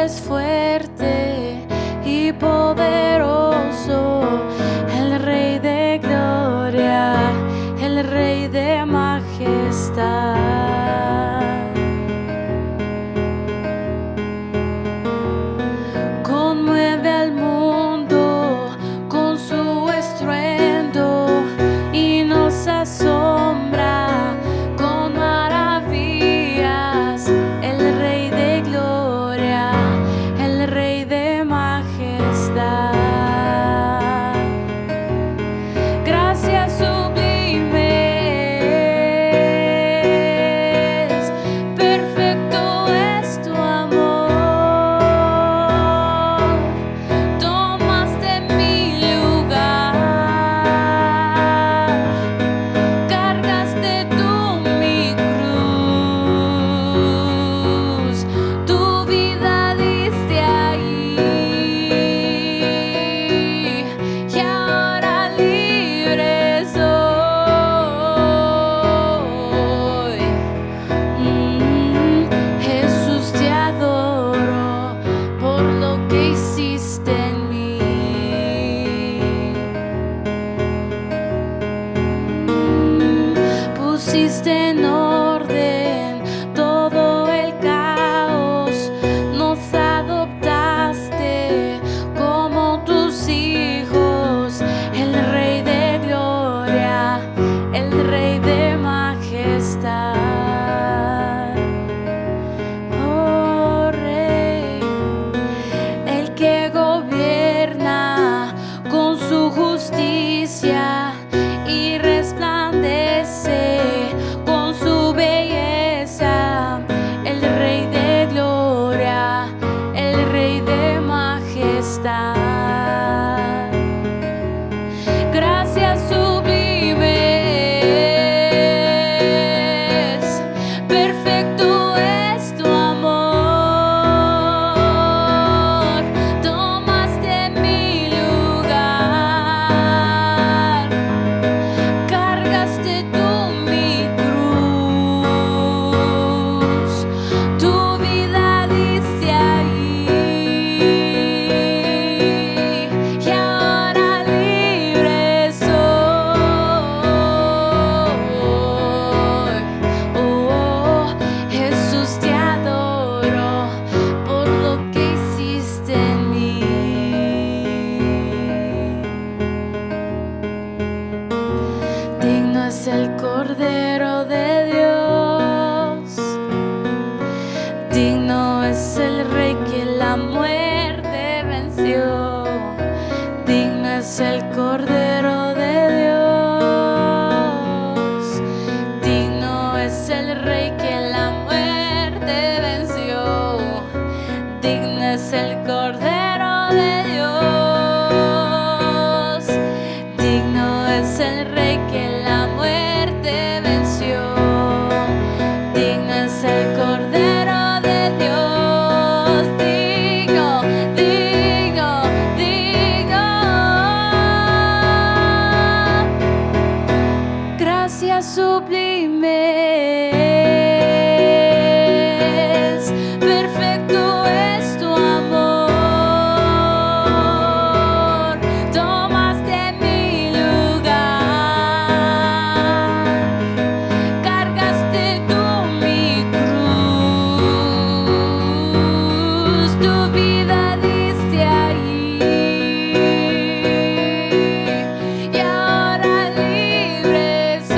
eres fuerte y poderoso, el Rey de gloria, el Rey de majestad. Conmueve al mundo con su estruendo y nos asombra con maravillas, el Rey de gloria, el Rey de majestad. Gracias sublimes, perfecto es tu amor. Tomaste mi lugar, cargaste tú mi cruz, tu vida diste ahí, y ahora libre soy. Jesús, te adoro por lo que hiciste en mí. Pusiste en orden todo el caos, nos adoptaste como tus hijos, el Rey de gloria, el Rey de majestad. Oh Rey, el que gobierna con su justicia y resplandece con su belleza, el Rey de gloria, el Rey de majestad. Gracias sublimes, perfecto es tu amor. Tomaste mi lugar, cargaste tú mi cruz, tu vida diste ahí, y ahora libre soy. Oh, Jesús, te adoro por lo que hiciste en mí. Digno es el Cordero de Dios, digno es el Rey que la muerte venció. Digno es el Cordero de Dios, digno es el Rey que la muerte venció. Digno es el Cordero de Dios, digno es el Rey que la muerte venció. Digno es el Cordero de Dios, digno, digno, digno. Gracias sublimes, perfecto es tu amor. Tomaste mi lugar, cargaste tú mi cruz, tu vida diste ahí, y ahora libre soy.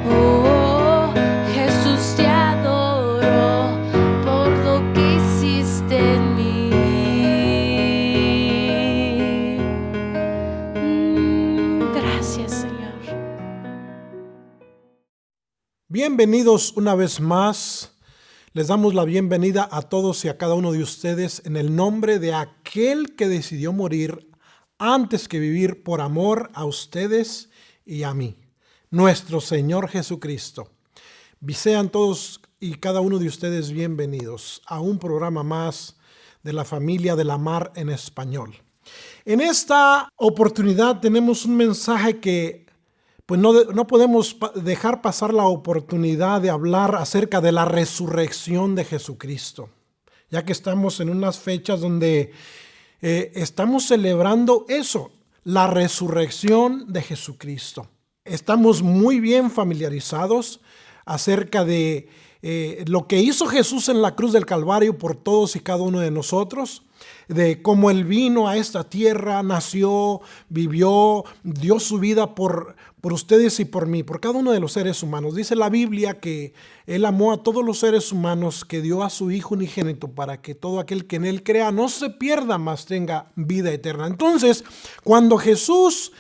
Oh, Jesús, te adoro por lo que hiciste en mí. Gracias, Señor. Bienvenidos una vez más. Les damos la bienvenida a todos y a cada uno de ustedes en el nombre de aquel que decidió morir antes que vivir por amor a ustedes y a mí, nuestro Señor Jesucristo. Sean todos y cada uno de ustedes bienvenidos a un programa más de la familia de la Mar en español. En esta oportunidad tenemos un mensaje que pues no podemos dejar pasar la oportunidad de hablar acerca de la resurrección de Jesucristo, ya que estamos en unas fechas donde estamos celebrando eso, la resurrección de Jesucristo. Estamos muy bien familiarizados acerca de lo que hizo Jesús en la cruz del Calvario por todos y cada uno de nosotros, de cómo Él vino a esta tierra, nació, vivió, dio su vida por ustedes y por mí, por cada uno de los seres humanos. Dice la Biblia que Él amó a todos los seres humanos, que dio a su Hijo unigénito para que todo aquel que en Él crea no se pierda, mas tenga vida eterna. Entonces, cuando Jesús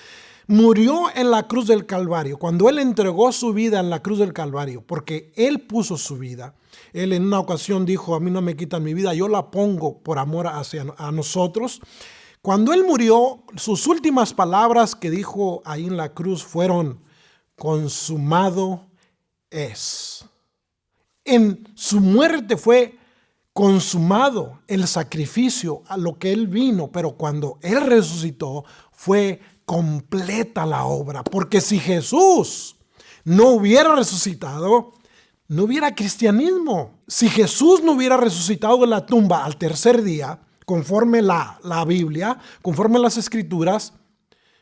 murió en la cruz del Calvario, cuando Él entregó su vida en la cruz del Calvario, porque Él puso su vida. Él en una ocasión dijo, a mí no me quitan mi vida, yo la pongo por amor a nosotros. Cuando Él murió, sus últimas palabras que dijo ahí en la cruz fueron, consumado es. En su muerte fue consumado el sacrificio a lo que Él vino, pero cuando Él resucitó fue completa la obra, porque si Jesús no hubiera resucitado, no hubiera cristianismo. Si Jesús no hubiera resucitado de la tumba al tercer día, conforme la Biblia, conforme las Escrituras,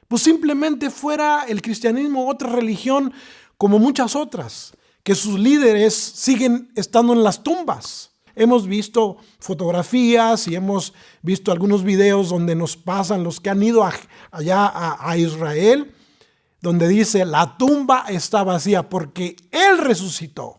pues simplemente fuera el cristianismo otra religión como muchas otras, que sus líderes siguen estando en las tumbas. Hemos visto fotografías y hemos visto algunos videos donde nos pasan los que han ido allá a Israel, donde dice la tumba está vacía porque Él resucitó.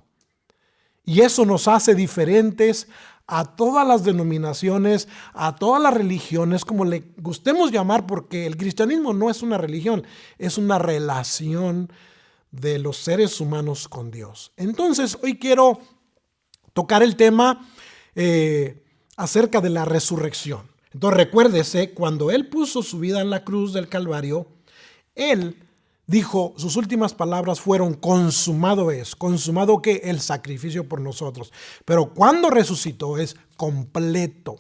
Y eso nos hace diferentes a todas las denominaciones, a todas las religiones, como le gustemos llamar, porque el cristianismo no es una religión, es una relación de los seres humanos con Dios. Entonces, hoy quiero tocar el tema acerca de la resurrección. Entonces recuérdese, cuando Él puso su vida en la cruz del Calvario, Él dijo, sus últimas palabras fueron, consumado es. ¿Consumado qué? El sacrificio por nosotros. Pero cuando resucitó es completo.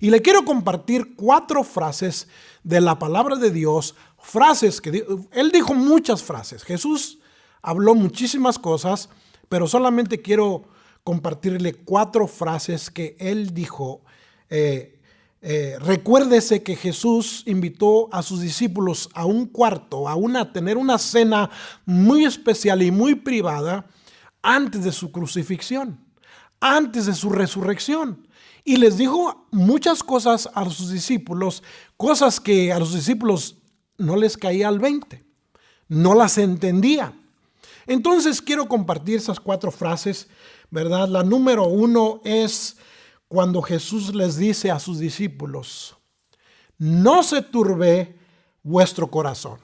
Y le quiero compartir 4 frases de la palabra de Dios, frases que Él dijo muchas frases. Jesús habló muchísimas cosas, pero solamente quiero compartirle 4 frases que Él dijo. Recuérdese que Jesús invitó a sus discípulos a un cuarto, a tener una cena muy especial y muy privada antes de su crucifixión, antes de su resurrección. Y les dijo muchas cosas a sus discípulos, cosas que a los discípulos no les caía al 20, no las entendían. Entonces quiero compartir esas 4 frases, ¿verdad? La número 1 es cuando Jesús les dice a sus discípulos, no se turbe vuestro corazón.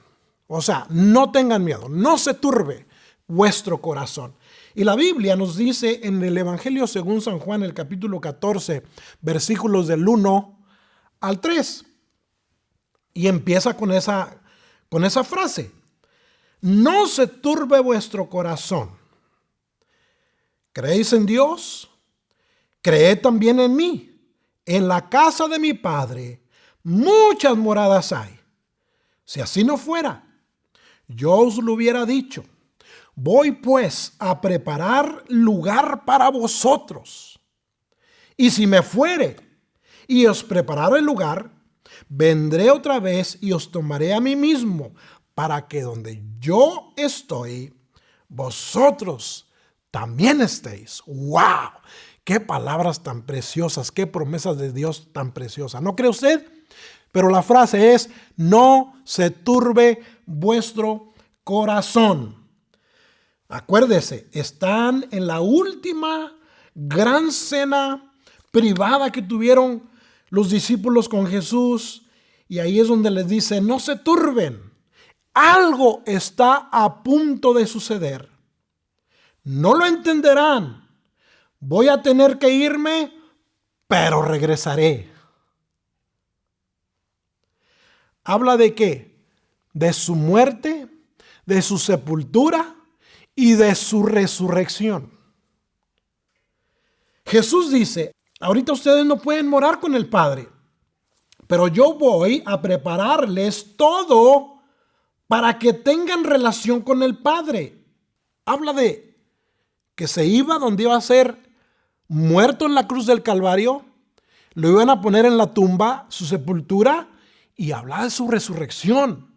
O sea, no tengan miedo, no se turbe vuestro corazón. Y la Biblia nos dice en el Evangelio según San Juan, el capítulo 14, versículos del 1 al 3. Y empieza con esa frase. No se turbe vuestro corazón. ¿Creéis en Dios? Creed también en mí. En la casa de mi Padre muchas moradas hay. Si así no fuera, yo os lo hubiera dicho. Voy pues a preparar lugar para vosotros. Y si me fuere y os preparare el lugar, vendré otra vez y os tomaré a mí mismo, para que donde yo estoy, vosotros también estéis. ¡Wow! ¡Qué palabras tan preciosas! ¡Qué promesas de Dios tan preciosas! ¿No cree usted? Pero la frase es, no se turbe vuestro corazón. Acuérdese, están en la última gran cena privada que tuvieron los discípulos con Jesús. Y ahí es donde les dice, no se turben. Algo está a punto de suceder. No lo entenderán. Voy a tener que irme, pero regresaré. ¿Habla de qué? De su muerte, de su sepultura y de su resurrección. Jesús dice, ahorita ustedes no pueden morar con el Padre, pero yo voy a prepararles todo para que tengan relación con el Padre. Habla de que se iba donde iba a ser muerto en la cruz del Calvario, lo iban a poner en la tumba, su sepultura, y habla de su resurrección.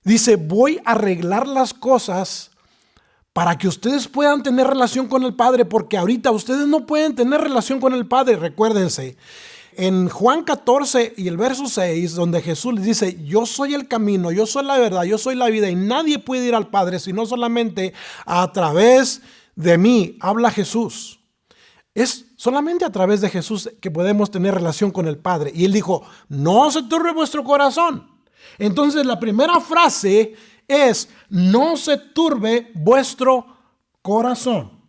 Dice, voy a arreglar las cosas para que ustedes puedan tener relación con el Padre, porque ahorita ustedes no pueden tener relación con el Padre. Recuérdense, en Juan 14 y el verso 6, donde Jesús les dice, yo soy el camino, yo soy la verdad, yo soy la vida, y nadie puede ir al Padre sino solamente a través de mí. Habla Jesús. Es solamente a través de Jesús que podemos tener relación con el Padre. Y él dijo, no se turbe vuestro corazón. Entonces la primera frase es, no se turbe vuestro corazón.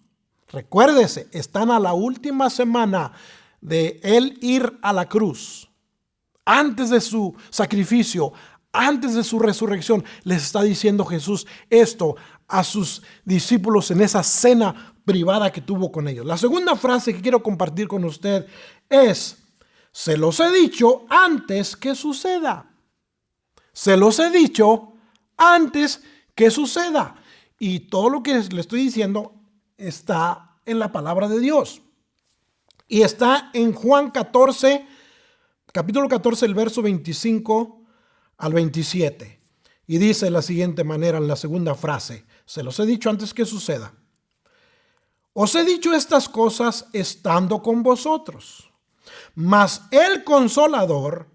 Recuérdese, están a la última semana de él ir a la cruz. Antes de su sacrificio, antes de su resurrección, les está diciendo Jesús esto a sus discípulos en esa cena privada que tuvo con ellos. La segunda frase que quiero compartir con usted es, se los he dicho antes que suceda. Se los he dicho antes que suceda. Y todo lo que le estoy diciendo está en la palabra de Dios. Y está en Juan 14, capítulo 14, el verso 25 al 27. Y dice de la siguiente manera en la segunda frase, se los he dicho antes que suceda. Os he dicho estas cosas estando con vosotros, mas el Consolador,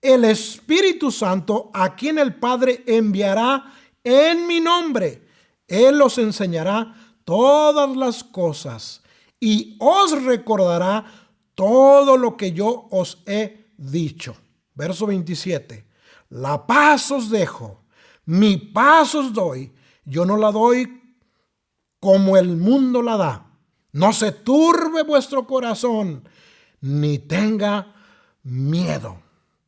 el Espíritu Santo, a quien el Padre enviará en mi nombre, Él os enseñará todas las cosas y os recordará todo lo que yo os he dicho. Verso 27. La paz os dejo, mi paz os doy. Yo no la doy como el mundo la da. No se turbe vuestro corazón, ni tenga miedo.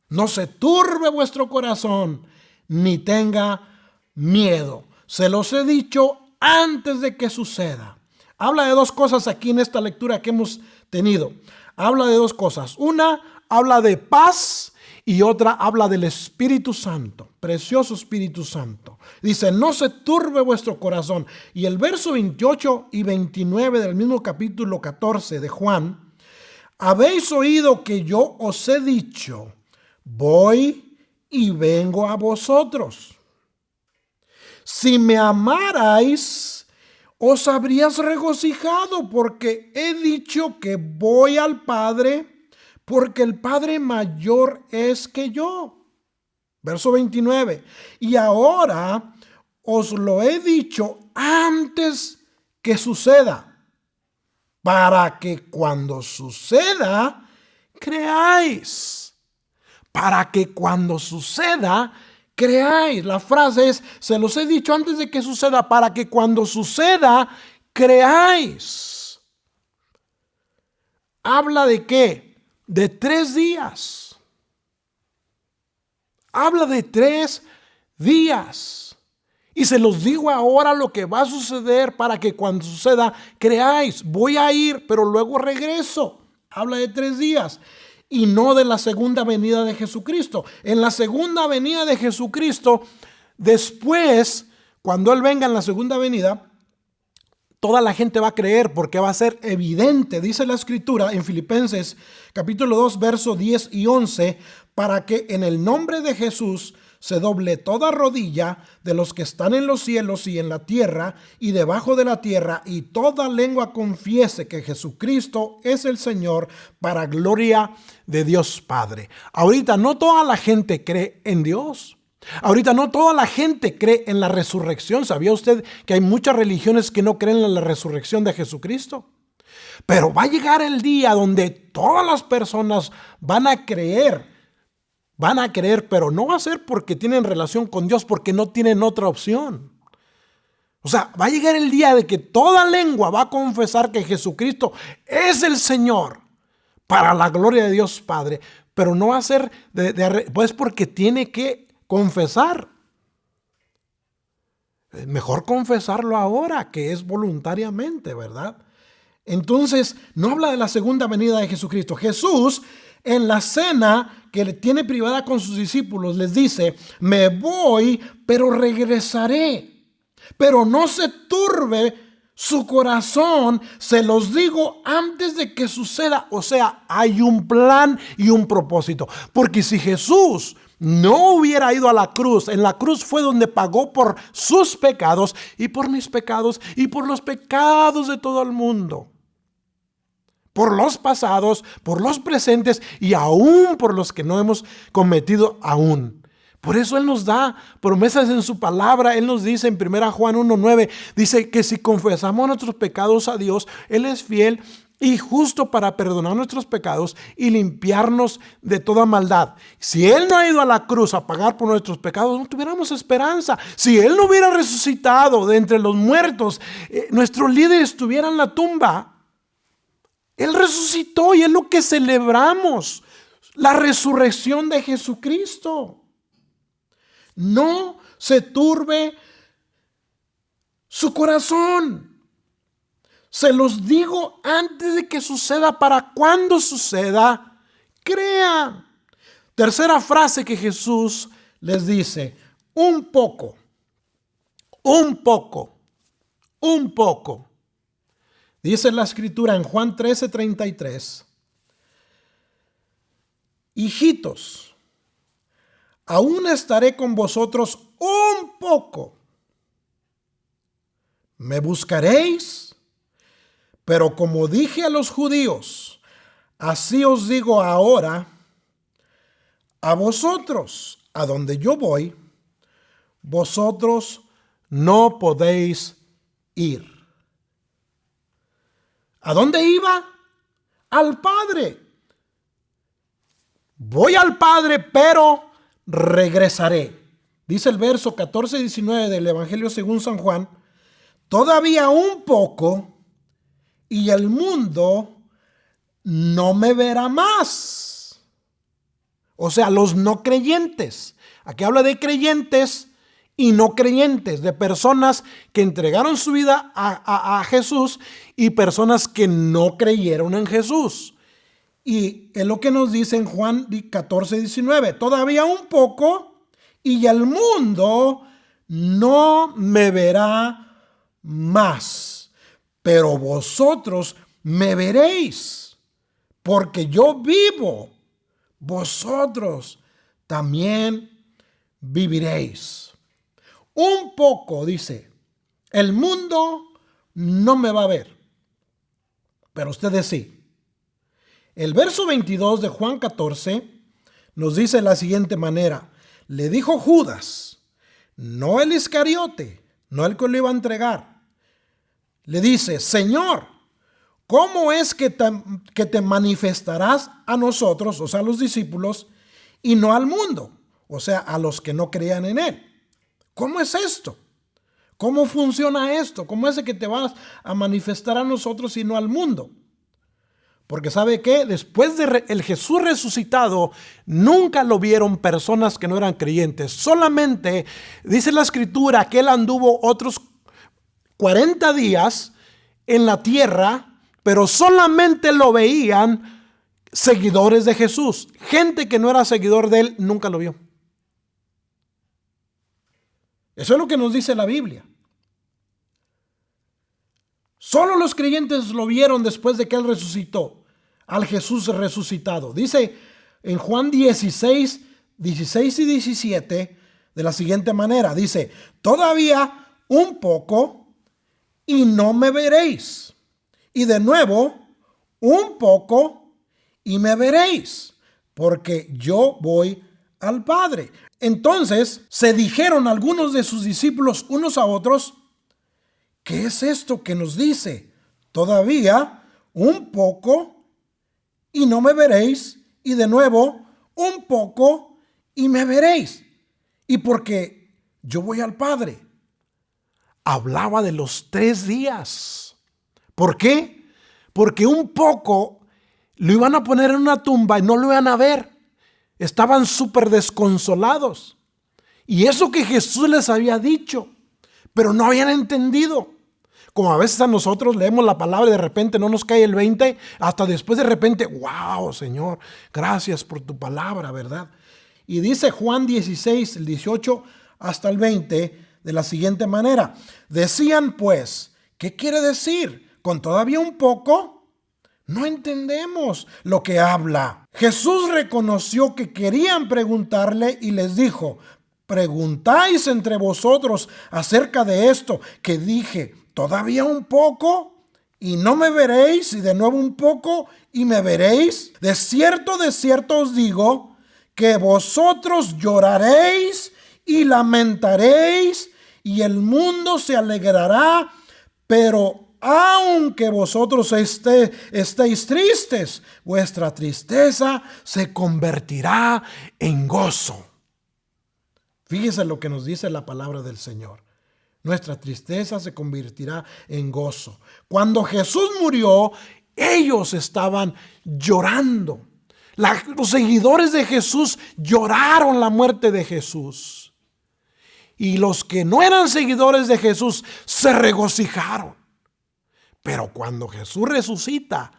No se turbe vuestro corazón, ni tenga miedo. Se los he dicho antes de que suceda. Habla de dos cosas aquí en esta lectura que hemos tenido. Habla de dos cosas. Una, habla de paz, y otra habla del Espíritu Santo, precioso Espíritu Santo. Dice, no se turbe vuestro corazón. Y el verso 28 y 29 del mismo capítulo 14 de Juan, habéis oído que yo os he dicho, voy y vengo a vosotros. Si me amarais, os habrías regocijado, porque he dicho que voy al Padre, porque el Padre mayor es que yo. Verso 29. Y ahora os lo he dicho antes que suceda, para que cuando suceda, creáis. Para que cuando suceda, creáis. La frase es, se los he dicho antes de que suceda, para que cuando suceda, creáis. ¿Habla de qué? De 3 días. Habla de 3 días. Y se los digo ahora lo que va a suceder para que cuando suceda creáis. Voy a ir, pero luego regreso. Habla de 3 días. Y no de la segunda venida de Jesucristo. En la segunda venida de Jesucristo, después, cuando Él venga en la segunda venida, toda la gente va a creer, porque va a ser evidente, dice la Escritura en Filipenses capítulo 2, verso 10 y 11, para que en el nombre de Jesús se doble toda rodilla de los que están en los cielos y en la tierra y debajo de la tierra, y toda lengua confiese que Jesucristo es el Señor, para gloria de Dios Padre. Ahorita no toda la gente cree en Dios. Ahorita no toda la gente cree en la resurrección. ¿Sabía usted que hay muchas religiones que no creen en la resurrección de Jesucristo? Pero va a llegar el día donde todas las personas van a creer, pero no va a ser porque tienen relación con Dios, porque no tienen otra opción. O sea, va a llegar el día de que toda lengua va a confesar que Jesucristo es el Señor, para la gloria de Dios Padre, pero no va a ser pues porque tiene que confesar. Mejor confesarlo ahora, que es voluntariamente, ¿verdad? Entonces, no habla de la segunda venida de Jesucristo. Jesús En la cena que le tiene privada con sus discípulos, les dice: me voy, pero regresaré. Pero no se turbe su corazón, se los digo antes de que suceda. O sea, hay un plan y un propósito. Porque si Jesús no hubiera ido a la cruz, en la cruz fue donde pagó por sus pecados y por mis pecados y por los pecados de todo el mundo. Por los pasados, por los presentes y aún por los que no hemos cometido aún. Por eso Él nos da promesas en su palabra. Él nos dice en 1 Juan 1:9, dice que si confesamos nuestros pecados a Dios, Él es fiel y justo para perdonar nuestros pecados y limpiarnos de toda maldad. Si Él no ha ido a la cruz a pagar por nuestros pecados, no tuviéramos esperanza. Si Él no hubiera resucitado de entre los muertos, nuestro líder estuviera en la tumba. Él resucitó y es lo que celebramos, la resurrección de Jesucristo. No se turbe su corazón. Se los digo antes de que suceda, para cuando suceda, crean. Tercera frase que Jesús les dice: un poco. Dice la Escritura en Juan 13:33: hijitos, aún estaré con vosotros un poco. Me buscaréis, pero como dije a los judíos, así os digo ahora a vosotros: a donde yo voy, vosotros no podéis ir. ¿A dónde iba? Al Padre. Voy al Padre, pero regresaré. Dice el verso 14-19 del Evangelio según San Juan: todavía un poco y el mundo no me verá más. O sea, los no creyentes. Aquí habla de creyentes y no creyentes, de personas que entregaron su vida a Jesús y personas que no creyeron en Jesús. Y es lo que nos dice en Juan 14:19. Todavía un poco y el mundo no me verá más, pero vosotros me veréis, porque yo vivo, vosotros también viviréis. Un poco, dice, el mundo no me va a ver, pero ustedes sí. El verso 22 de Juan 14 nos dice de la siguiente manera: le dijo Judas, no el Iscariote, no el que lo iba a entregar, le dice: Señor, ¿cómo es que te manifestarás a nosotros, o sea, a los discípulos, y no al mundo, o sea, a los que no creían en Él? ¿Cómo es esto? ¿Cómo funciona esto? ¿Cómo es que te vas a manifestar a nosotros y no al mundo? Porque ¿sabe qué? Después de el Jesús resucitado, nunca lo vieron personas que no eran creyentes. Solamente dice la Escritura que Él anduvo otros 40 días en la tierra, pero solamente lo veían seguidores de Jesús. Gente que no era seguidor de Él nunca lo vio. Eso es lo que nos dice la Biblia. Solo los creyentes lo vieron después de que Él resucitó, al Jesús resucitado. Dice en Juan 16 y 17 de la siguiente manera. Dice: todavía un poco y no me veréis. Y de nuevo, un poco y me veréis, porque yo voy al Padre. Entonces se dijeron algunos de sus discípulos unos a otros: ¿qué es esto que nos dice? Todavía un poco y no me veréis, y de nuevo un poco y me veréis. Y porque yo voy al Padre. Hablaba de los 3 días. ¿Por qué? Porque un poco lo iban a poner en una tumba y no lo iban a ver. Estaban súper desconsolados. Y eso que Jesús les había dicho, pero no habían entendido. Como a veces a nosotros leemos la palabra y de repente no nos cae el 20, hasta después de repente, wow, Señor, gracias por tu palabra, ¿verdad? Y dice Juan 16, el 18 hasta el 20, de la siguiente manera. Decían pues, ¿qué quiere decir? ¿Con todavía un poco? No entendemos lo que habla. Jesús reconoció que querían preguntarle y les dijo, ¿preguntáis entre vosotros acerca de esto que dije, todavía un poco y no me veréis? Y de nuevo un poco y me veréis. De cierto os digo que vosotros lloraréis y lamentaréis y el mundo se alegrará, pero aunque vosotros estéis tristes, vuestra tristeza se convertirá en gozo. Fíjese lo que nos dice la palabra del Señor. Nuestra tristeza se convertirá en gozo. Cuando Jesús murió, ellos estaban llorando. Los seguidores de Jesús lloraron la muerte de Jesús. Y los que no eran seguidores de Jesús se regocijaron. Pero cuando Jesús resucita,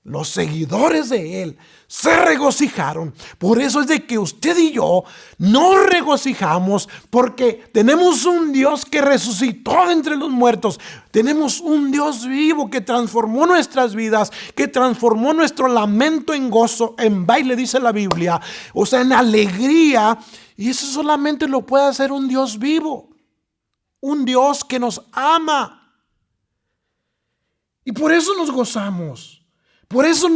los seguidores de Él se regocijaron. Por eso es de que usted y yo nos regocijamos, porque tenemos un Dios que resucitó de entre los muertos. Tenemos un Dios vivo que transformó nuestras vidas, que transformó nuestro lamento en gozo, en baile, dice la Biblia. O sea, en alegría. Y eso solamente lo puede hacer un Dios vivo. Un Dios que nos ama. Y por eso nos gozamos. Por eso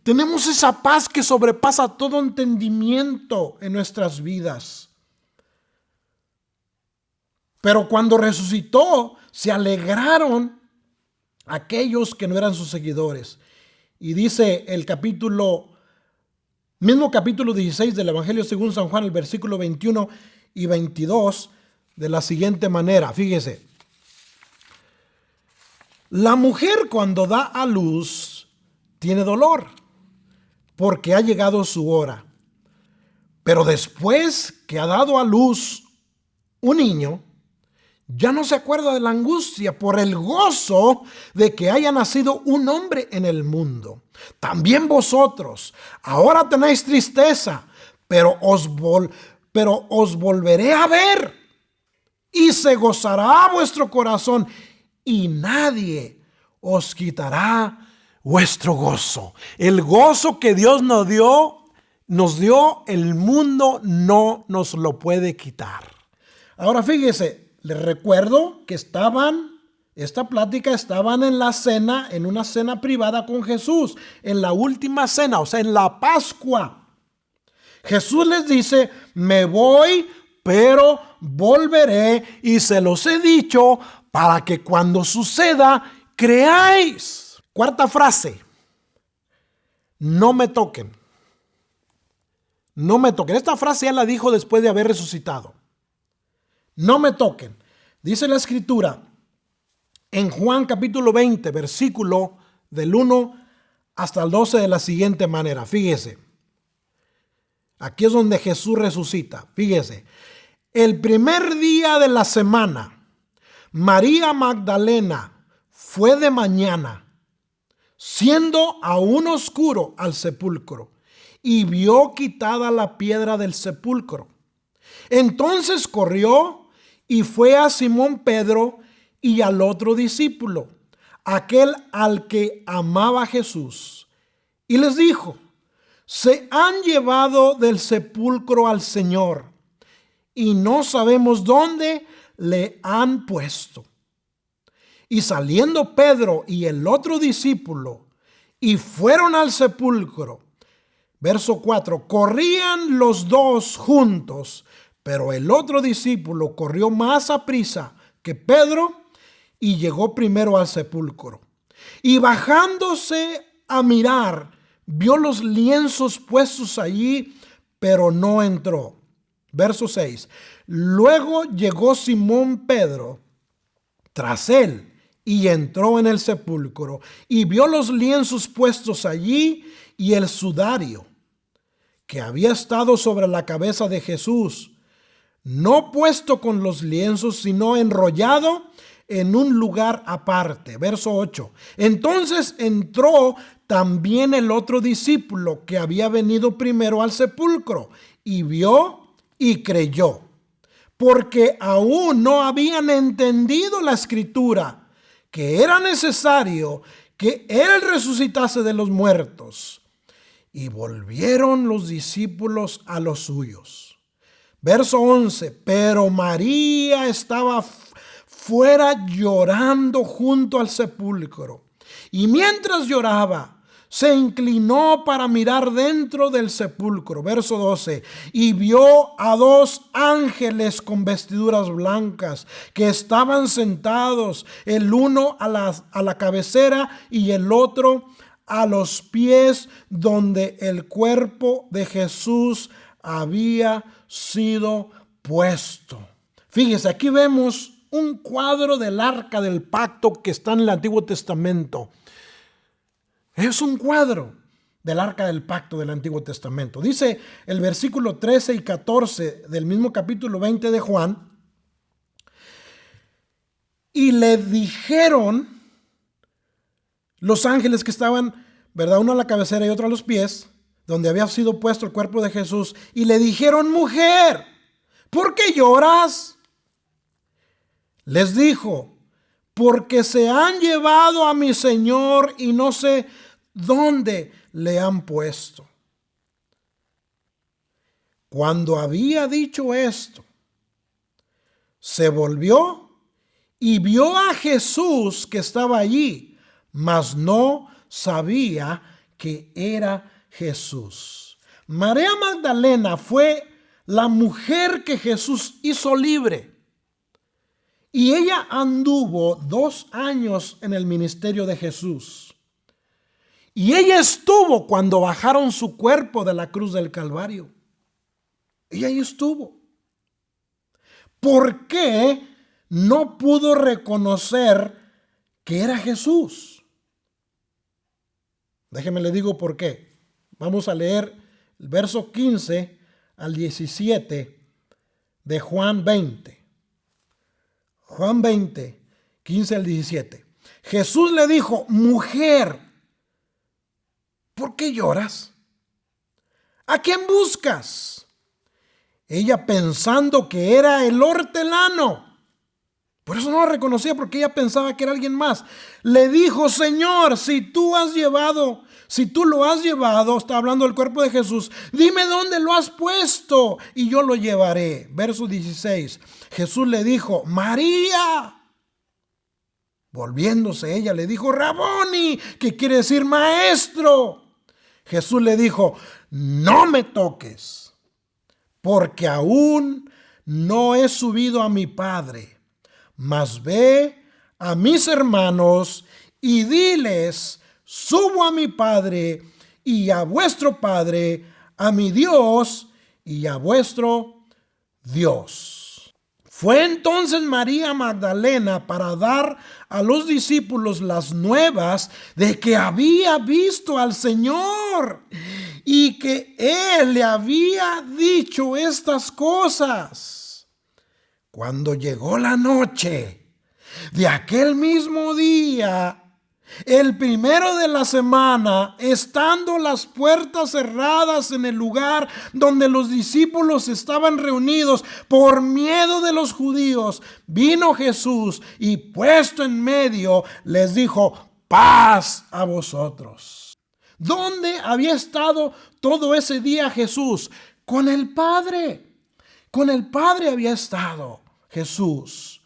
tenemos esa paz que sobrepasa todo entendimiento en nuestras vidas. Pero cuando resucitó, se alegraron aquellos que no eran sus seguidores. Y dice el mismo capítulo 16 del Evangelio según San Juan, el versículo 21 y 22, de la siguiente manera. Fíjese. La mujer cuando da a luz tiene dolor, porque ha llegado su hora. Pero después que ha dado a luz un niño, ya no se acuerda de la angustia por el gozo de que haya nacido un hombre en el mundo. También vosotros ahora tenéis tristeza, pero os volveré a ver y se gozará vuestro corazón y nadie os quitará vuestro gozo. El gozo que Dios nos dio, el mundo no nos lo puede quitar. Ahora fíjese, les recuerdo que estaban en la cena, en una cena privada con Jesús, en la última cena, o sea, en la Pascua. Jesús les dice, me voy, pero volveré y se los he dicho para que cuando suceda, creáis. Cuarta frase, no me toquen. No me toquen. Esta frase ya la dijo después de haber resucitado. No me toquen. Dice la Escritura en Juan capítulo 20, versículo del 1 hasta el 12 de la siguiente manera. Fíjese. Aquí es donde Jesús resucita. Fíjese. El primer día de la semana, María Magdalena fue de mañana, siendo aún oscuro, al sepulcro, y vio quitada la piedra del sepulcro. Entonces corrió y fue a Simón Pedro y al otro discípulo, aquel al que amaba Jesús, y les dijo, se han llevado del sepulcro al Señor, y no sabemos dónde le han puesto. Y saliendo Pedro y el otro discípulo y fueron al sepulcro. Verso 4. Corrían los dos juntos, pero el otro discípulo corrió más aprisa que Pedro y llegó primero al sepulcro. Y bajándose a mirar, vio los lienzos puestos allí, pero no entró. Verso 6. Luego llegó Simón Pedro tras él y entró en el sepulcro y vio los lienzos puestos allí y el sudario que había estado sobre la cabeza de Jesús, no puesto con los lienzos, sino enrollado en un lugar aparte. Verso 8. Entonces entró también el otro discípulo que había venido primero al sepulcro y vio y creyó, porque aún no habían entendido la escritura, que era necesario que él resucitase de los muertos. Y volvieron los discípulos a los suyos. Verso 11. Pero María estaba fuera llorando junto al sepulcro. Y mientras lloraba, se inclinó para mirar dentro del sepulcro. Verso 12. Y vio a dos ángeles con vestiduras blancas que estaban sentados, el uno a la cabecera y el otro a los pies donde el cuerpo de Jesús había sido puesto. Fíjese, aquí vemos un cuadro del arca del pacto que está en el Antiguo Testamento. Es un cuadro del arca del pacto del Antiguo Testamento. Dice el versículo 13 y 14 del mismo capítulo 20 de Juan. Y le dijeron los ángeles que estaban, ¿verdad?, uno a la cabecera y otro a los pies, donde había sido puesto el cuerpo de Jesús, y le dijeron: mujer, ¿por qué lloras? Les dijo: porque se han llevado a mi Señor y no sé dónde le han puesto. Cuando había dicho esto, se volvió y vio a Jesús que estaba allí, mas no sabía que era Jesús. María Magdalena fue la mujer que Jesús hizo libre. Y ella anduvo 2 años en el ministerio de Jesús. Y ella estuvo cuando bajaron su cuerpo de la cruz del Calvario. Ella ahí estuvo. ¿Por qué no pudo reconocer que era Jesús? Déjeme le digo por qué. Vamos a leer el verso 15 al 17 de Juan 20. Juan 20, 15 al 17. Jesús le dijo: mujer, ¿por qué lloras? ¿A quién buscas? Ella, pensando que era el hortelano, por eso no lo reconocía, porque ella pensaba que era alguien más, le dijo: Señor, si tú lo has llevado, está hablando del cuerpo de Jesús, dime dónde lo has puesto y yo lo llevaré. Verso 16. Jesús le dijo: María. Volviéndose ella le dijo: Raboni, que quiere decir maestro. Jesús le dijo: no me toques, porque aún no he subido a mi Padre, mas ve a mis hermanos y diles: subo a mi Padre y a vuestro Padre, a mi Dios y a vuestro Dios. Fue entonces María Magdalena para dar a los discípulos las nuevas de que había visto al Señor y que Él le había dicho estas cosas. Cuando llegó la noche de aquel mismo día, el primero de la semana, estando las puertas cerradas en el lugar donde los discípulos estaban reunidos por miedo de los judíos, vino Jesús y, puesto en medio, les dijo: paz a vosotros. ¿Dónde había estado todo ese día Jesús? Con el Padre. Con el Padre había estado Jesús.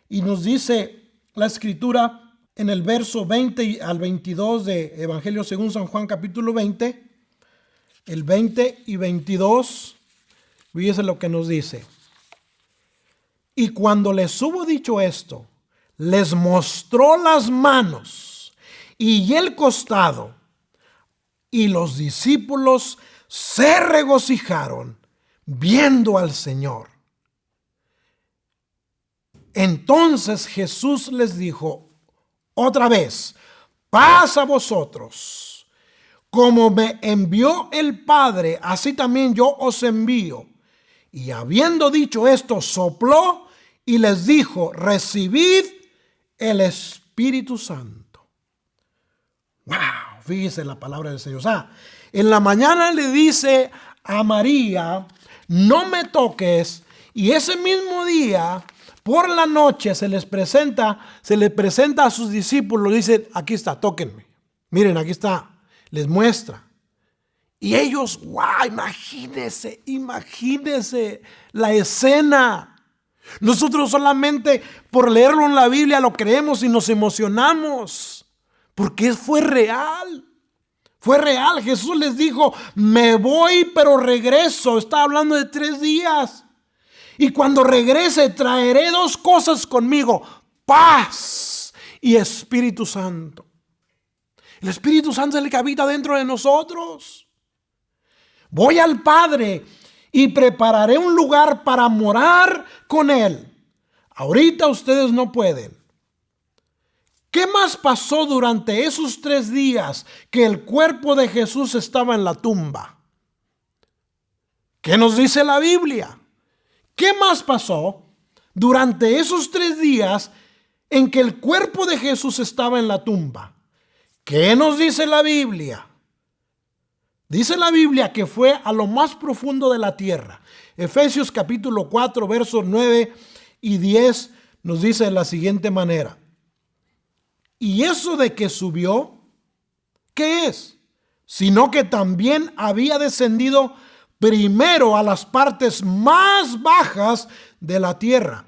Y nos dice la Escritura en el verso 20 al 22 de Evangelio según San Juan capítulo 20, el 20 y 22, fíjese lo que nos dice. Y cuando les hubo dicho esto, les mostró las manos y el costado, y los discípulos se regocijaron viendo al Señor. Entonces Jesús les dijo otra vez: paz a vosotros. Como me envió el Padre, así también yo os envío. Y habiendo dicho esto, sopló y les dijo: recibid el Espíritu Santo. Wow, fíjese la palabra del Señor. O sea, en la mañana le dice a María, no me toques, y ese mismo día, por la noche, se le presenta a sus discípulos, dice, aquí está, tóquenme. Miren, aquí está, les muestra. Y ellos, wow, imagínense la escena. Nosotros solamente por leerlo en la Biblia lo creemos y nos emocionamos, porque fue real. Fue real. Jesús les dijo, me voy pero regreso. Está hablando de 3 días. Y cuando regrese traeré 2 cosas conmigo, paz y Espíritu Santo. El Espíritu Santo es el que habita dentro de nosotros. Voy al Padre y prepararé un lugar para morar con Él. Ahorita ustedes no pueden. ¿Qué más pasó durante esos 3 días que el cuerpo de Jesús estaba en la tumba? ¿Qué nos dice la Biblia? ¿Qué más pasó durante esos 3 días en que el cuerpo de Jesús estaba en la tumba? ¿Qué nos dice la Biblia? Dice la Biblia que fue a lo más profundo de la tierra. Efesios capítulo 4, versos 9 y 10 nos dice de la siguiente manera. Y eso de que subió, ¿qué es? Sino que también había descendido primero a las partes más bajas de la tierra.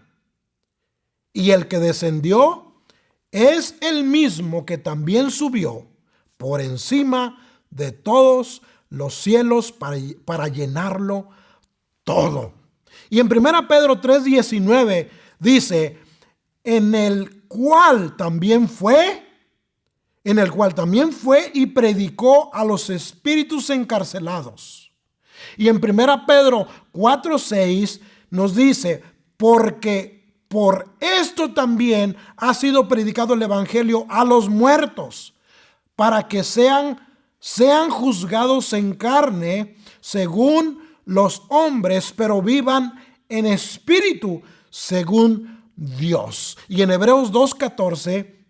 Y el que descendió es el mismo que también subió por encima de todos los cielos para llenarlo todo. Y en 1 Pedro 3:19 dice, en el cual también fue y predicó a los espíritus encarcelados. Y en 1 Pedro 4:6 nos dice, porque por esto también ha sido predicado el evangelio a los muertos, para que sean juzgados en carne según los hombres, pero vivan en espíritu según Dios. Y en Hebreos 2:14,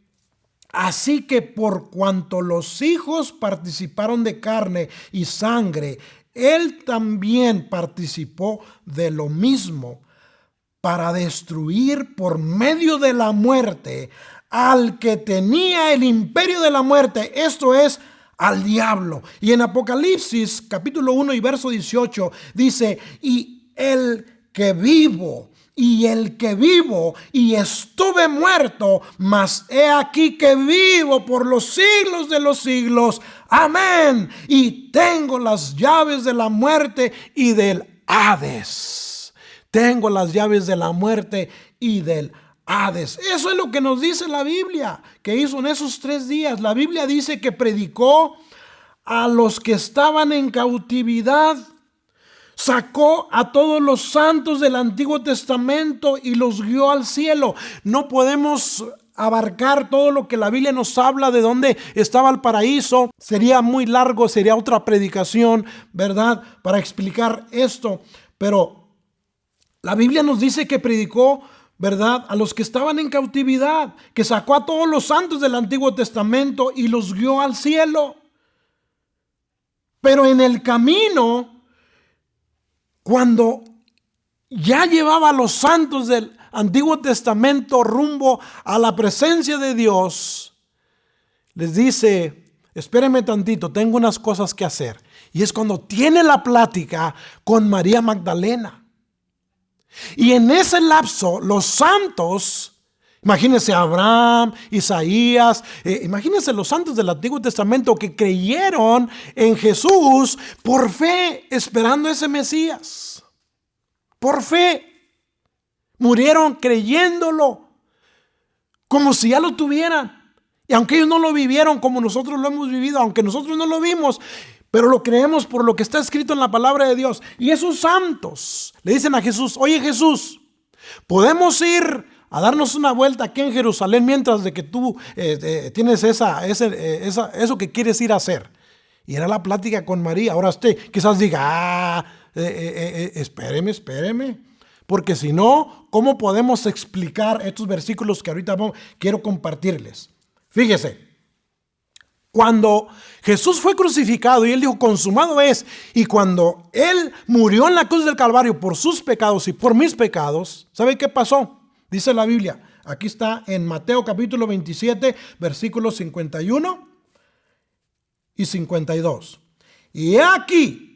así que por cuanto los hijos participaron de carne y sangre, Él también participó de lo mismo, para destruir por medio de la muerte al que tenía el imperio de la muerte, esto es, al diablo. Y en Apocalipsis capítulo 1 y verso 18 dice, y el que vivo y estuve muerto, mas he aquí que vivo por los siglos de los siglos. Amén. Y tengo las llaves de la muerte y del Hades. Tengo las llaves de la muerte y del Hades. Eso es lo que nos dice la Biblia que hizo en esos 3 días. La Biblia dice que predicó a los que estaban en cautividad. Sacó a todos los santos del Antiguo Testamento y los guió al cielo. No podemos abarcar todo lo que la Biblia nos habla de dónde estaba el paraíso. Sería muy largo, sería otra predicación, ¿verdad? Para explicar esto. Pero la Biblia nos dice que predicó, ¿verdad?, a los que estaban en cautividad, que sacó a todos los santos del Antiguo Testamento y los guió al cielo. Pero en el camino, cuando ya llevaba a los santos del Antiguo Testamento rumbo a la presencia de Dios, les dice, espérenme tantito, tengo unas cosas que hacer. Y es cuando tiene la plática con María Magdalena. Y en ese lapso, los santos, imagínense Abraham, Isaías, imagínense los santos del Antiguo Testamento que creyeron en Jesús por fe, esperando ese Mesías. Por fe. Murieron creyéndolo, como si ya lo tuvieran. Y aunque ellos no lo vivieron como nosotros lo hemos vivido, aunque nosotros no lo vimos, pero lo creemos por lo que está escrito en la palabra de Dios. Y esos santos le dicen a Jesús, oye Jesús, ¿podemos ir a darnos una vuelta aquí en Jerusalén mientras de que tú tienes eso que quieres ir a hacer? Y era la plática con María. Ahora usted quizás diga, espéreme. porque si no, ¿cómo podemos explicar estos versículos que ahorita quiero compartirles? Fíjese, cuando Jesús fue crucificado y Él dijo, consumado es, y cuando Él murió en la cruz del Calvario por sus pecados y por mis pecados, ¿sabe qué pasó? Dice la Biblia, aquí está en Mateo capítulo 27, versículos 51 y 52. Y he aquí,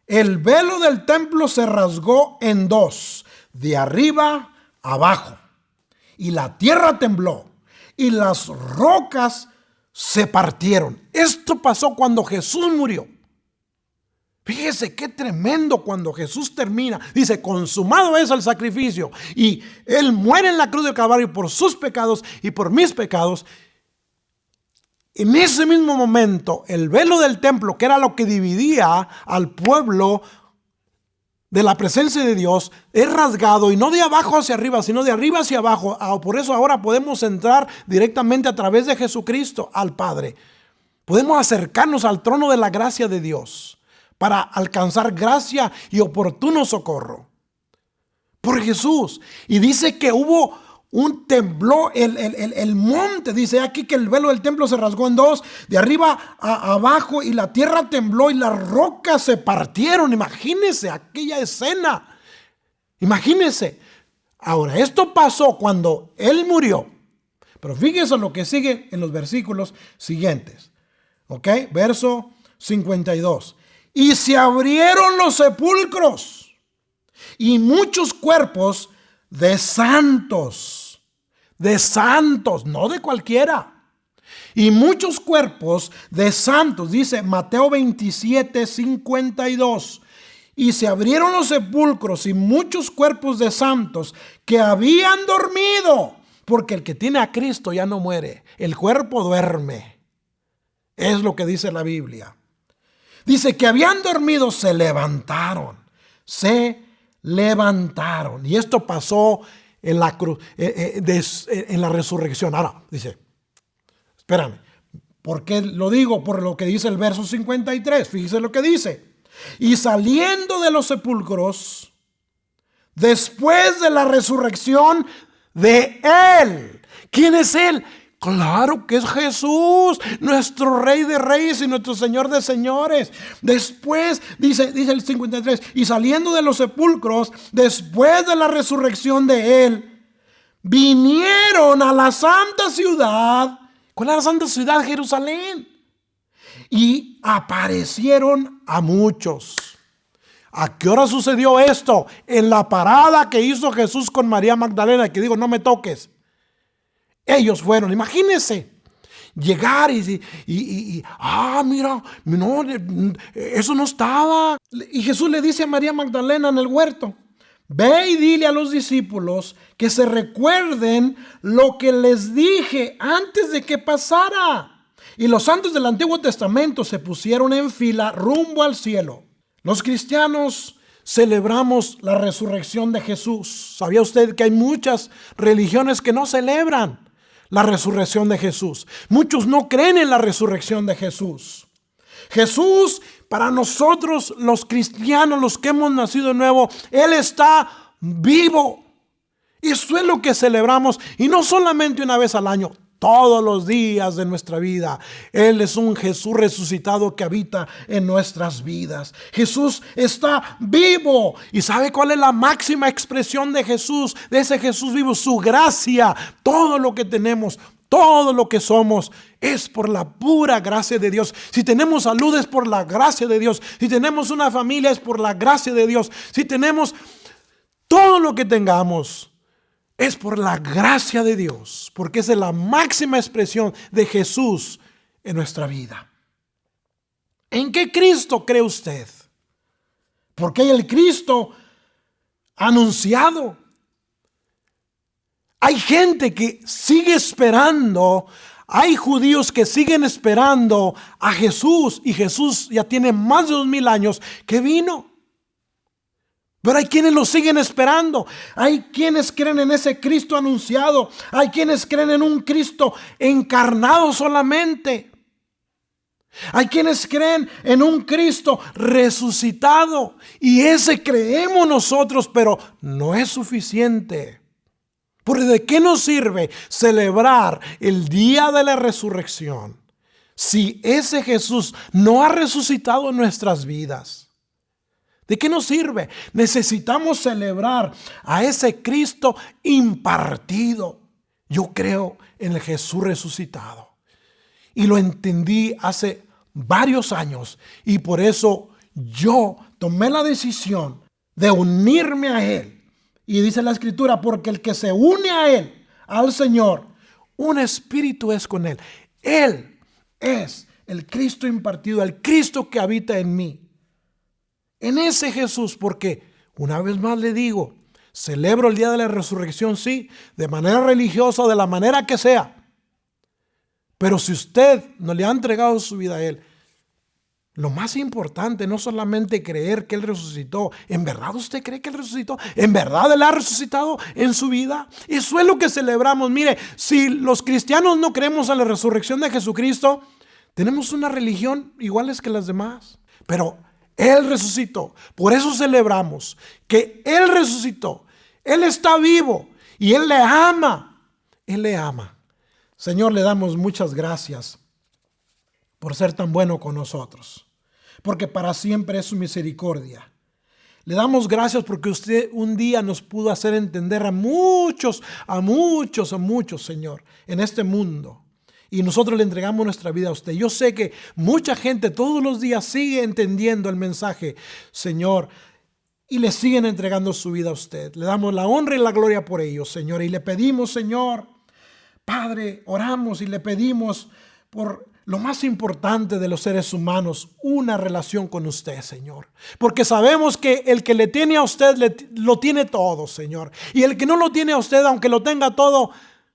el velo del templo se rasgó en dos, de arriba a abajo, y la tierra tembló, y las rocas se partieron. Esto pasó cuando Jesús murió. Fíjese qué tremendo cuando Jesús termina. Dice, consumado es el sacrificio. Y Él muere en la cruz del Calvario por sus pecados y por mis pecados. En ese mismo momento, el velo del templo, que era lo que dividía al pueblo de la presencia de Dios, es rasgado, y no de abajo hacia arriba, sino de arriba hacia abajo. Por eso ahora podemos entrar directamente a través de Jesucristo al Padre. Podemos acercarnos al trono de la gracia de Dios para alcanzar gracia y oportuno socorro por Jesús. Y dice que hubo un temblor, el monte, dice aquí que el velo del templo se rasgó en dos, de arriba a abajo, y la tierra tembló y las rocas se partieron. Imagínense aquella escena. Imagínense. Ahora, esto pasó cuando Él murió. Pero fíjense lo que sigue en los versículos siguientes. ¿Ok? Verso 52. Y se abrieron los sepulcros y muchos cuerpos de santos, no de cualquiera. Y muchos cuerpos de santos, dice Mateo 27, 52. Y se abrieron los sepulcros y muchos cuerpos de santos que habían dormido, porque el que tiene a Cristo ya no muere, el cuerpo duerme. Es lo que dice la Biblia. Dice que habían dormido, se levantaron. Y esto pasó en la cruz, en la resurrección. Ahora, dice, espérame, ¿por qué lo digo? Por lo que dice el verso 53. Fíjese lo que dice. Y saliendo de los sepulcros, después de la resurrección de Él. ¿Quién es Él? Claro que es Jesús, nuestro Rey de Reyes y nuestro Señor de Señores. Después, dice el 53, y saliendo de los sepulcros, después de la resurrección de Él, vinieron a la santa ciudad. ¿Cuál es la santa ciudad? Jerusalén. Y aparecieron a muchos. ¿A qué hora sucedió esto? En la parada que hizo Jesús con María Magdalena, que digo, no me toques. Ellos fueron, imagínense, llegar y mira, no, eso no estaba. Y Jesús le dice a María Magdalena en el huerto, ve y dile a los discípulos que se recuerden lo que les dije antes de que pasara. Y los santos del Antiguo Testamento se pusieron en fila rumbo al cielo. Los cristianos celebramos la resurrección de Jesús. ¿Sabía usted que hay muchas religiones que no celebran la resurrección de Jesús? Muchos no creen en la resurrección de Jesús. Jesús, para nosotros los cristianos, los que hemos nacido de nuevo, Él está vivo. Eso es lo que celebramos, y no solamente una vez al año, todos los días de nuestra vida. Él es un Jesús resucitado que habita en nuestras vidas. Jesús está vivo. ¿Y sabe cuál es la máxima expresión de Jesús? De ese Jesús vivo, su gracia. Todo lo que tenemos, todo lo que somos, es por la pura gracia de Dios. Si tenemos salud, es por la gracia de Dios. Si tenemos una familia, es por la gracia de Dios. Si tenemos todo lo que tengamos, es por la gracia de Dios, porque esa es la máxima expresión de Jesús en nuestra vida. ¿En qué Cristo cree usted? Porque hay el Cristo anunciado. Hay gente que sigue esperando, hay judíos que siguen esperando a Jesús, y Jesús ya tiene más de 2000 años que vino. Pero hay quienes lo siguen esperando. Hay quienes creen en ese Cristo anunciado. Hay quienes creen en un Cristo encarnado solamente. Hay quienes creen en un Cristo resucitado y ese creemos nosotros, pero no es suficiente. Porque ¿de qué nos sirve celebrar el día de la resurrección si ese Jesús no ha resucitado en nuestras vidas? ¿De qué nos sirve? Necesitamos celebrar a ese Cristo impartido. Yo creo en el Jesús resucitado y lo entendí hace varios años y por eso yo tomé la decisión de unirme a Él. Y dice la Escritura, porque el que se une a Él, al Señor, un espíritu es con Él. Él es el Cristo impartido, el Cristo que habita en mí. En ese Jesús, porque una vez más le digo, celebro el día de la resurrección, sí, de manera religiosa, de la manera que sea. Pero si usted no le ha entregado su vida a Él, lo más importante no solamente creer que Él resucitó. ¿En verdad usted cree que Él resucitó? ¿En verdad Él ha resucitado en su vida? Eso es lo que celebramos. Mire, si los cristianos no creemos en la resurrección de Jesucristo, tenemos una religión iguales que las demás. Pero Él resucitó. Por eso celebramos que Él resucitó. Él está vivo y Él le ama. Él le ama. Señor, le damos muchas gracias por ser tan bueno con nosotros, porque para siempre es su misericordia. Le damos gracias porque usted un día nos pudo hacer entender a muchos, Señor, en este mundo. Y nosotros le entregamos nuestra vida a usted. Yo sé que mucha gente todos los días sigue entendiendo el mensaje, Señor, y le siguen entregando su vida a usted. Le damos la honra y la gloria por ello, Señor. Y le pedimos, Señor, Padre, oramos y le pedimos por lo más importante de los seres humanos, una relación con usted, Señor. Porque sabemos que el que le tiene a usted lo tiene todo, Señor. Y el que no lo tiene a usted, aunque lo tenga todo,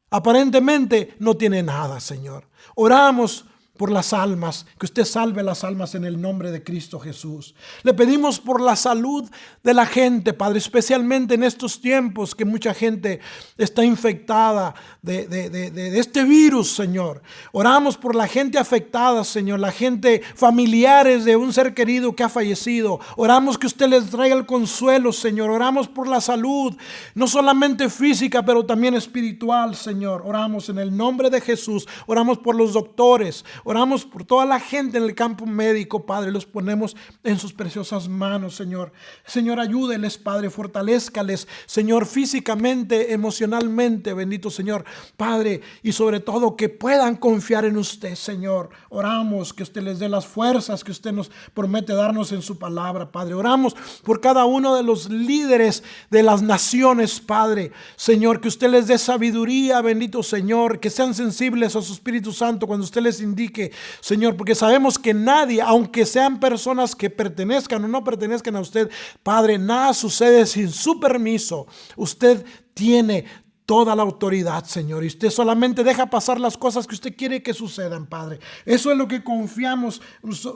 aparentemente no tiene nada, Señor. Oramos por las almas, que usted salve las almas en el nombre de Cristo Jesús. Le pedimos por la salud de la gente, Padre, especialmente en estos tiempos que mucha gente está infectada de este virus, Señor. Oramos por la gente afectada, Señor, la gente familiares de un ser querido que ha fallecido. Oramos que usted les traiga el consuelo, Señor. Oramos por la salud, no solamente física, pero también espiritual, Señor. Oramos en el nombre de Jesús. Oramos por los doctores. Oramos por toda la gente en el campo médico, Padre. Los ponemos en sus preciosas manos, Señor. Señor, ayúdeles, Padre. Fortalézcales, Señor, físicamente, emocionalmente, bendito Señor. Padre, y sobre todo que puedan confiar en usted, Señor. Oramos que usted les dé las fuerzas que usted nos promete darnos en su palabra, Padre. Oramos por cada uno de los líderes de las naciones, Padre. Señor, que usted les dé sabiduría, bendito Señor. Que sean sensibles a su Espíritu Santo cuando usted les indique, Señor, porque sabemos que nadie, aunque sean personas que pertenezcan o no pertenezcan a usted, Padre, nada sucede sin su permiso. Usted tiene toda la autoridad, Señor, y usted solamente deja pasar las cosas que usted quiere que sucedan, Padre. Eso es lo que confiamos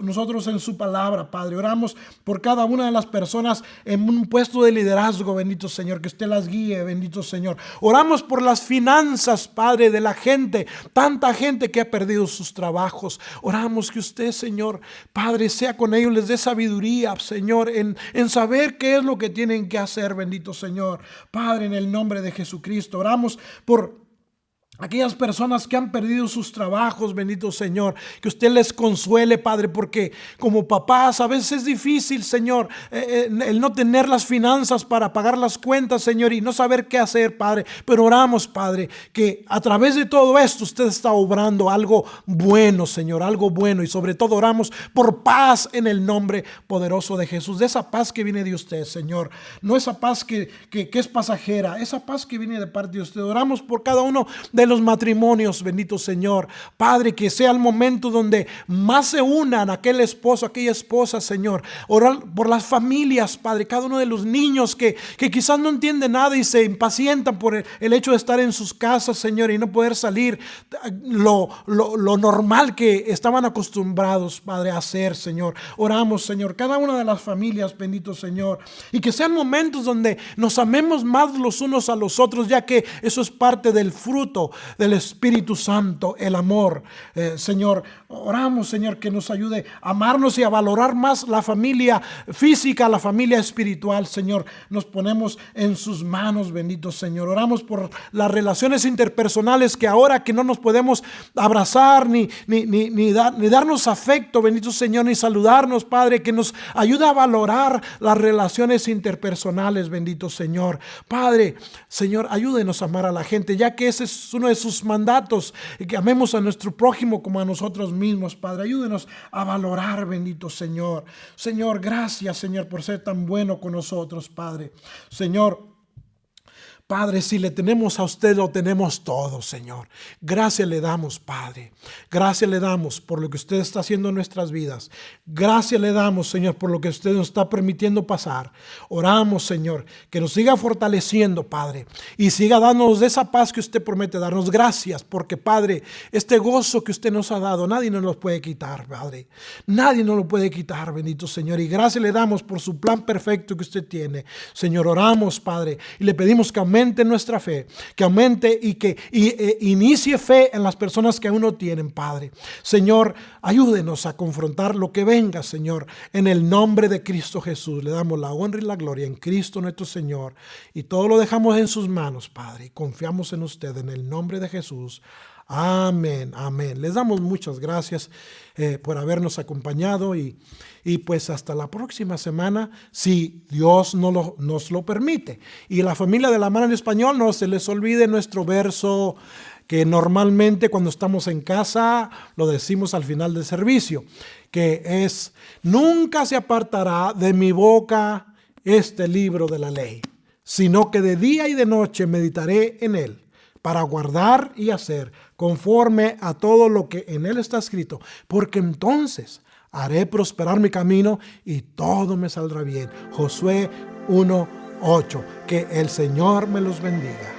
nosotros en su palabra, Padre. Oramos por cada una de las personas en un puesto de liderazgo, bendito Señor, que usted las guíe, bendito Señor. Oramos por las finanzas, Padre, de la gente, tanta gente que ha perdido sus trabajos. Oramos que usted, Señor, Padre, sea con ellos, les dé sabiduría, Señor, en saber qué es lo que tienen que hacer, bendito Señor. Padre, en el nombre de Jesucristo. Oramos por aquellas personas que han perdido sus trabajos, bendito Señor, que usted les consuele, Padre, porque como papás a veces es difícil, Señor, el no tener las finanzas para pagar las cuentas, Señor, y no saber qué hacer, Padre. Pero oramos, Padre, que a través de todo esto usted está obrando algo bueno, Señor, algo bueno. Y sobre todo oramos por paz en el nombre poderoso de Jesús, de esa paz que viene de usted, Señor. No esa paz que es pasajera, esa paz que viene de parte de usted. Oramos por cada uno de los matrimonios, bendito Señor. Padre, que sea el momento donde más se unan aquel esposo, aquella esposa, Señor. Orar por las familias, Padre, cada uno de los niños que quizás no entienden nada y se impacientan por el hecho de estar en sus casas, Señor, y no poder salir lo normal que estaban acostumbrados, Padre, a hacer, Señor. Oramos, Señor, cada una de las familias, bendito Señor, y que sean momentos donde nos amemos más los unos a los otros, ya que eso es parte del fruto del Espíritu Santo, el amor. Señor, oramos, Señor, que nos ayude a amarnos y a valorar más la familia física, la familia espiritual. Señor, nos ponemos en sus manos, bendito Señor. Oramos por las relaciones interpersonales, que ahora que no nos podemos abrazar ni darnos afecto, bendito Señor, ni saludarnos, Padre, que nos ayude a valorar las relaciones interpersonales, bendito Señor. Padre, Señor, ayúdenos a amar a la gente, ya que ese es uno de sus mandatos, que amemos a nuestro prójimo como a nosotros mismos. Padre, ayúdenos a valorar, bendito Señor. Señor, gracias, Señor, por ser tan bueno con nosotros, Padre. Señor, Padre, si le tenemos a usted, lo tenemos todo, Señor. Gracias le damos, Padre. Gracias le damos por lo que usted está haciendo en nuestras vidas. Gracias le damos, Señor, por lo que usted nos está permitiendo pasar. Oramos, Señor, que nos siga fortaleciendo, Padre, y siga dándonos de esa paz que usted promete darnos. Gracias, porque, Padre, este gozo que usted nos ha dado, nadie nos lo puede quitar, Padre. Nadie nos lo puede quitar, bendito Señor. Y gracias le damos por su plan perfecto que usted tiene. Señor, oramos, Padre, y le pedimos que aumente nuestra fe, que aumente y que inicie fe en las personas que aún no tienen, Padre. Señor, ayúdenos a confrontar lo que venga, Señor, en el nombre de Cristo Jesús. Le damos la honra y la gloria en Cristo nuestro Señor, y todo lo dejamos en sus manos, Padre, y confiamos en usted en el nombre de Jesús. Amén, amén. Les damos muchas gracias por habernos acompañado y pues hasta la próxima semana, si Dios nos lo permite. Y la familia de la mano en español, no se les olvide nuestro verso que normalmente cuando estamos en casa lo decimos al final del servicio, que es: nunca se apartará de mi boca este libro de la ley, sino que de día y de noche meditaré en él, para guardar y hacer conforme a todo lo que en él está escrito, porque entonces haré prosperar mi camino y todo me saldrá bien. Josué 1:8. Que el Señor me los bendiga.